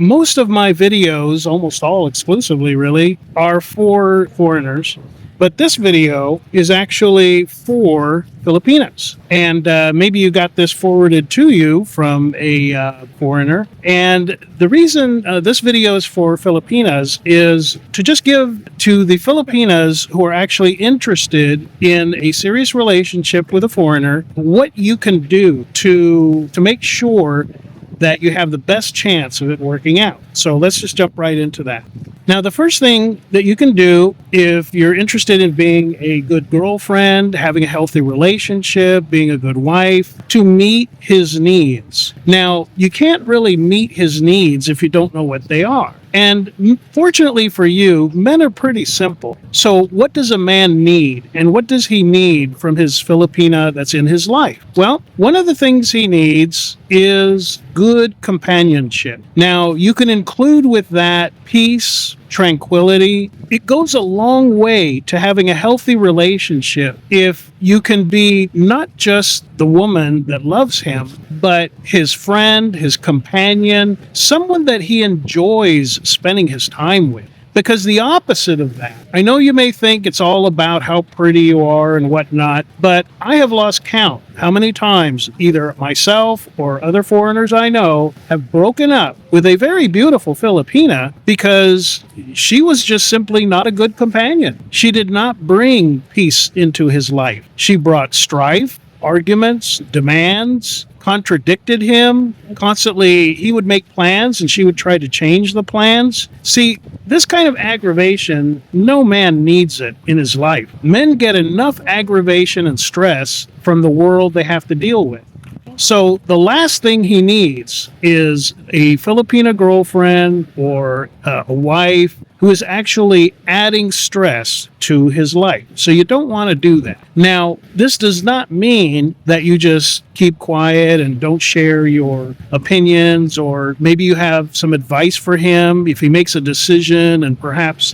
most of my videos, almost all exclusively really, are for foreigners. But this video is actually for Filipinas. And maybe you got this forwarded to you from a foreigner. And the reason this video is for Filipinas is to just give to the Filipinas who are actually interested in a serious relationship with a foreigner what you can do to make sure that you have the best chance of it working out. So let's just jump right into that. Now, the first thing that you can do if you're interested in being a good girlfriend, having a healthy relationship, being a good wife, to meet his needs. Now, you can't really meet his needs if you don't know what they are. And fortunately for you, men are pretty simple. So what does a man need? And what does he need from his Filipina that's in his life? Well, one of the things he needs is good companionship. Now, you can include with that peace, tranquility. It goes a long way to having a healthy relationship if you can be not just the woman that loves him, but his friend, his companion, someone that he enjoys spending his time with. Because the opposite of that, I know you may think it's all about how pretty you are and whatnot, but I have lost count how many times either myself or other foreigners I know have broken up with a very beautiful Filipina because she was just simply not a good companion. She did not bring peace into his life. She brought strife, arguments, demands, contradicted him. Constantly, he would make plans and she would try to change the plans. See, this kind of aggravation, no man needs it in his life. Men get enough aggravation and stress from the world they have to deal with. So the last thing he needs is a Filipina girlfriend or a wife who is actually adding stress to his life. So you don't want to do that. Now, this does not mean that you just keep quiet and don't share your opinions, or maybe you have some advice for him if he makes a decision and perhaps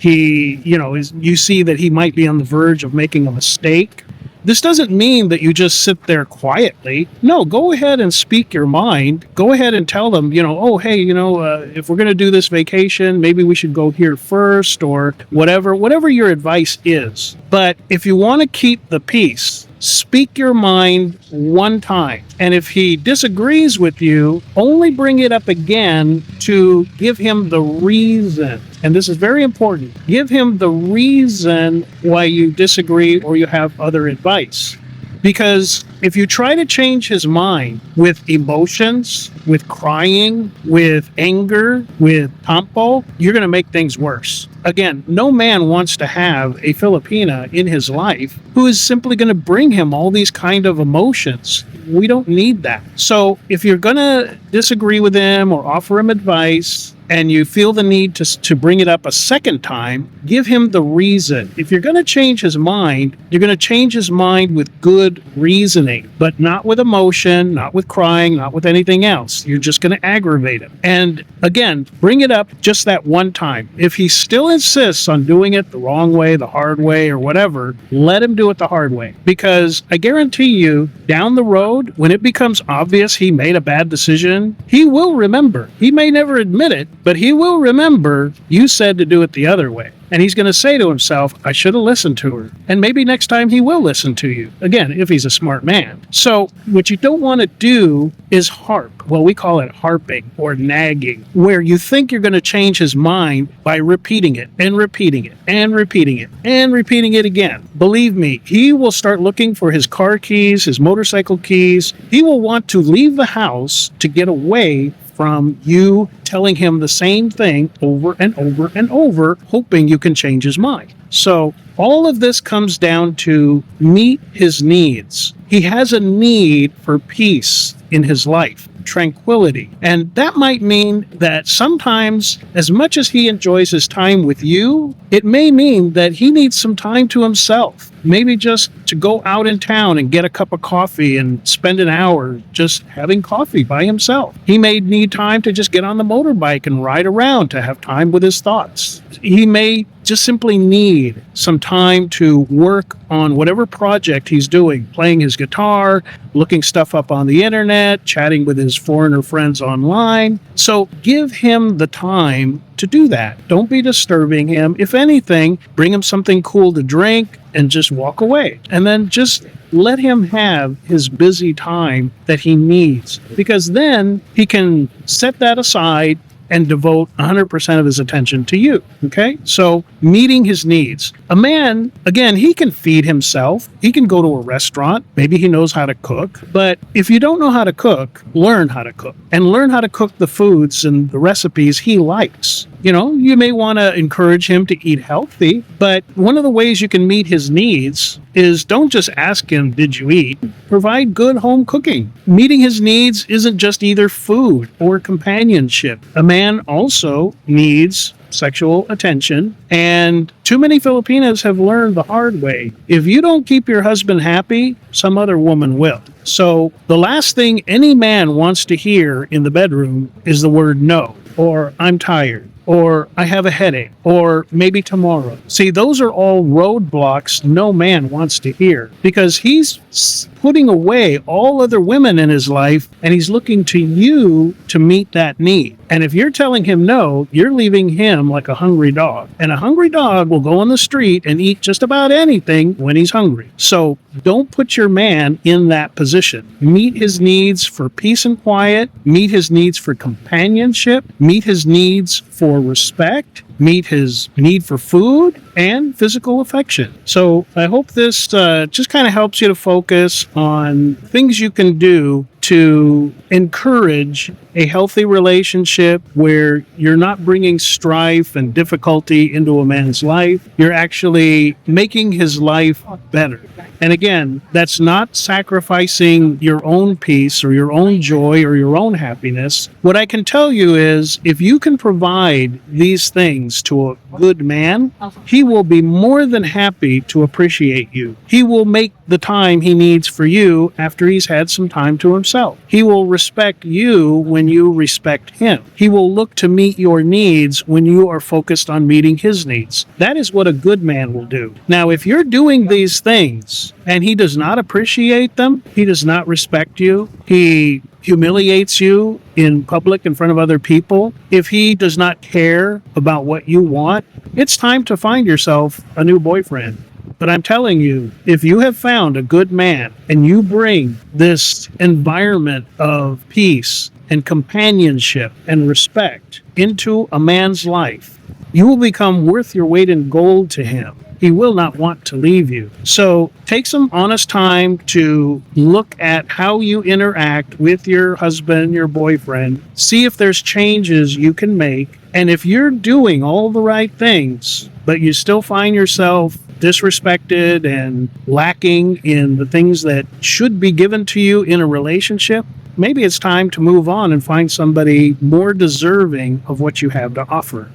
you see that he might be on the verge of making a mistake. This doesn't mean that you just sit there quietly. No, go ahead and speak your mind. Go ahead and tell them, if we're going to do this vacation, maybe we should go here first, or whatever your advice is. But if you want to keep the peace, speak your mind one time. And if he disagrees with you, only bring it up again to give him the reason. And this is very important. Give him the reason why you disagree or you have other advice. Because if you try to change his mind with emotions, with crying, with anger, with tampo, you're going to make things worse. Again, no man wants to have a Filipina in his life who is simply going to bring him all these kind of emotions. We don't need that. So if you're going to disagree with him or offer him advice, and you feel the need to bring it up a second time, give him the reason. If you're going to change his mind, you're going to change his mind with good reasoning, but not with emotion, not with crying, not with anything else. You're just going to aggravate him. And again, bring it up just that one time. If he still insists on doing it the wrong way, the hard way, or whatever, let him do it the hard way. Because I guarantee you, down the road, when it becomes obvious he made a bad decision, he will remember. He may never admit it, but he will remember you said to do it the other way. And he's going to say to himself, I should have listened to her. And maybe next time he will listen to you. Again, if he's a smart man. So what you don't want to do is harp. Well, we call it harping or nagging, where you think you're going to change his mind by repeating it and repeating it and repeating it and repeating it again. Believe me, he will start looking for his car keys, his motorcycle keys. He will want to leave the house to get away from you telling him the same thing over and over and over, hoping you can change his mind. So all of this comes down to meet his needs. He has a need for peace in his life, tranquility. And that might mean that sometimes, as much as he enjoys his time with you, it may mean that he needs some time to himself. Maybe just to go out in town and get a cup of coffee and spend an hour just having coffee by himself. He may need time to just get on the motorbike and ride around to have time with his thoughts. He may just simply need some time to work on whatever project he's doing, playing his guitar, looking stuff up on the internet, chatting with his foreigner friends online. So give him the time to do that. Don't be disturbing him. If anything, bring him something cool to drink and just walk away. And then just let him have his busy time that he needs, because then he can set that aside and devote 100% of his attention to you. Okay? So meeting his needs. A man, again, he can feed himself. He can go to a restaurant. Maybe he knows how to cook. But if you don't know how to cook, learn how to cook. And learn how to cook the foods and the recipes he likes. You know, you may want to encourage him to eat healthy, but one of the ways you can meet his needs is don't just ask him, did you eat? Provide good home cooking. Meeting his needs isn't just either food or companionship. A man also needs sexual attention, and too many Filipinas have learned the hard way. If you don't keep your husband happy, some other woman will. So the last thing any man wants to hear in the bedroom is the word no, or I'm tired, or I have a headache, or maybe tomorrow. See, those are all roadblocks no man wants to hear, because he's putting away all other women in his life, and he's looking to you to meet that need. And if you're telling him no, you're leaving him like a hungry dog. And a hungry dog will go on the street and eat just about anything when he's hungry. So don't put your man in that position. Meet his needs for peace and quiet, meet his needs for companionship, meet his needs for respect, meet his need for food and physical affection. So I hope this just kind of helps you to focus on things you can do to encourage a healthy relationship where you're not bringing strife and difficulty into a man's life. You're actually making his life better. And again, that's not sacrificing your own peace or your own joy or your own happiness. What I can tell you is if you can provide these things to a good man, he will be more than happy to appreciate you. He will make the time he needs for you after he's had some time to himself. He will respect you when you respect him. He will look to meet your needs when you are focused on meeting his needs. That is what a good man will do. Now, if you're doing these things and he does not appreciate them, he does not respect you, he humiliates you in public in front of other people, if he does not care about what you want, it's time to find yourself a new boyfriend. But I'm telling you, if you have found a good man and you bring this environment of peace and companionship and respect into a man's life, you will become worth your weight in gold to him. He will not want to leave you. So take some honest time to look at how you interact with your husband, your boyfriend. See if there's changes you can make. And if you're doing all the right things, but you still find yourself disrespected and lacking in the things that should be given to you in a relationship, maybe it's time to move on and find somebody more deserving of what you have to offer.